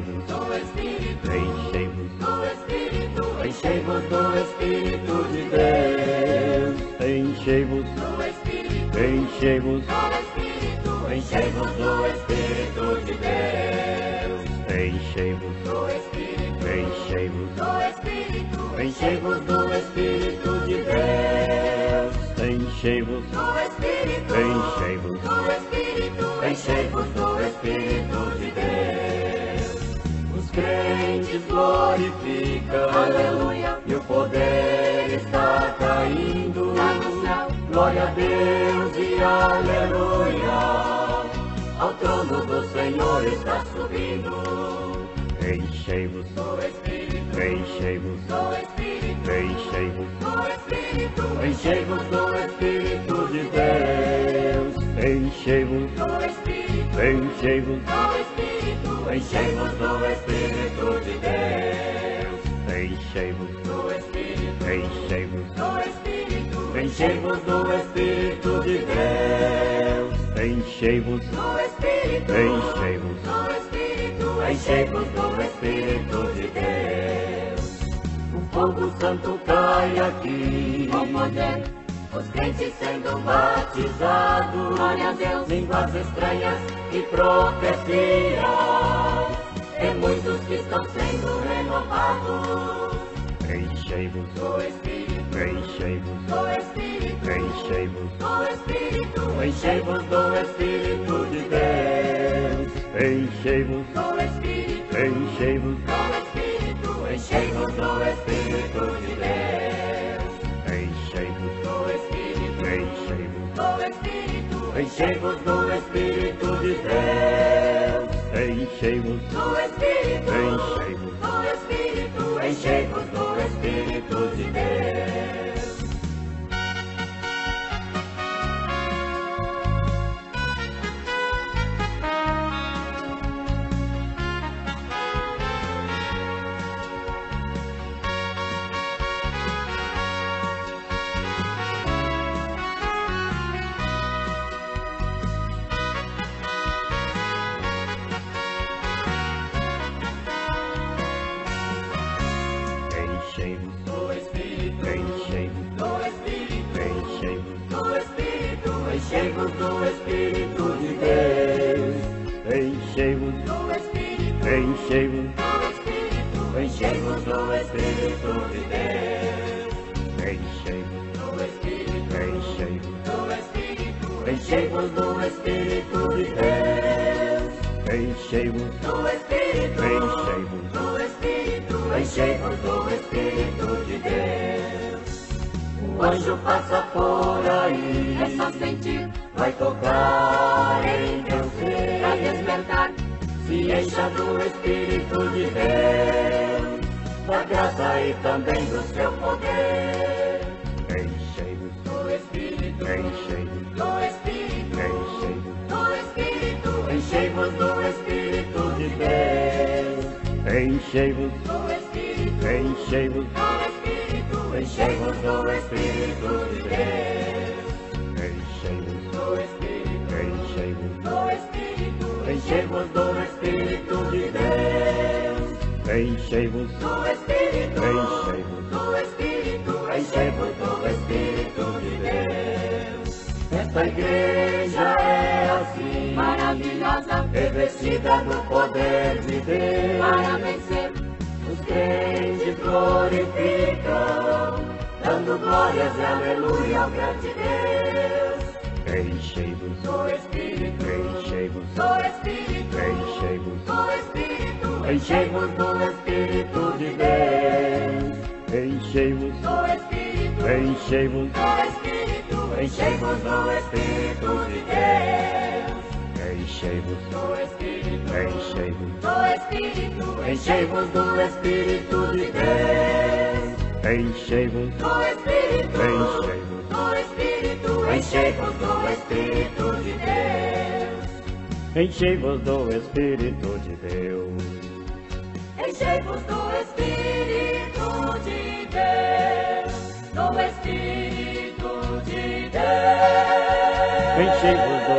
enchei-vos do Espírito, enchei-vos do Espírito, enchei-vos do Espírito de Deus, enchei-vos do Espírito, enchei-vos do Espírito, enchei-vos do Espírito de Deus, enchei-vos do Espírito, enchei-vos do Espírito, enchei-vos do Espírito de Deus, enchei-vos do Espírito, enchei-vos do Espírito, enchei-vos do Espírito de Deus. Os crentes glorificam, aleluia, e o poder está caindo. está no céu, Glória a Deus e aleluia, ao trono do Senhor está subindo. Enchei-vos, do Espírito, enchei-vos, do Espírito, enchei-vos, do Espírito, enchei-vos do Espírito de Deus. Enchei-vos, do Espírito, enchei-vos, do Espírito, enchei-vos do Espírito de Deus. Enchei-vos, do Espírito, enchei-vos, do Espírito, enchei-vos do Espírito de Deus. Enchei-vos, do Espírito, enchei-vos, do Espírito, enchei-vos do Espírito de Deus. O fogo santo cai aqui, com poder, os crentes sendo batizados, glória a Deus, línguas estranhas e profecias, e muitos que estão sendo renovados. Enchei-vos, do Espírito, enchei-vos, do Espírito, enchei-vos, do Espírito, enchei-vos do Espírito de Deus. Enchei-vos, do Espírito, enchei-vos, do Espírito, enchei-vos do Espírito de Deus. Enchei-vos, do Espírito, enchei-vos, do Espírito, enchei-vos do Espírito de Deus. Enchei-vos, do Espírito, enchei-vos, do Espírito, enchei-vos do Espírito de Deus. Enchei-vos, do Espírito, enchei-vos, do Espírito, enchei-vos, do Espírito, enchei-vos do Espírito de Deus. Enchei-vos, do Espírito, enchei-vos, do Espírito, enchei-vos do Espírito de Deus. Enchei-vos, do Espírito, enchei-vos, do Espírito, enchei-vos do Espírito de Deus. Enchei-vos, do Espírito, enchei-vos, do Espírito, enchei-vos do Espírito de Deus. O anjo passa por aí, é só sentir, vai tocar em teu ser. pra despertar, Se encha do Espírito de Deus, da graça e também do seu poder. Enchei-vos, do Espírito, enchei-vos, do Espírito, enchei-vos, do Espírito, enchei-vos do Espírito de Deus. Enchei-vos, do Espírito, enchei-vos, do Espírito, enchei-vos do Espírito de Deus. Enchei-vos, do Espírito, enchei-vos, do Espírito, enchei-vos do Espírito de Deus. Enchei-vos, do Espírito, enchei-vos, do Espírito, enchei-vos do Espírito de Deus. Esta igreja é assim, maravilhosa, revestida do poder de Deus. para vencer, Os crentes glorificam, dando glórias e aleluia ao grande Deus. Enchei-vos, do Espírito, enchei-vos, do Espírito, enchei-vos, do Espírito, enchei-vos do Espírito de Deus. Enchei-vos, do Espírito, enchei-vos, do Espírito, enchei-vos do Espírito de Deus. Enchei-vos, do Espírito, enchei-vos, do Espírito, enchei-vos do Espírito de Deus. Enchei-vos, do Espírito, enchei-vos, do Espírito, enchei-vos do Espírito de Deus. Enchei-vos do Espírito de Deus. enchei-vos do Espírito de Deus, do Espírito de Deus. Enchei-vos do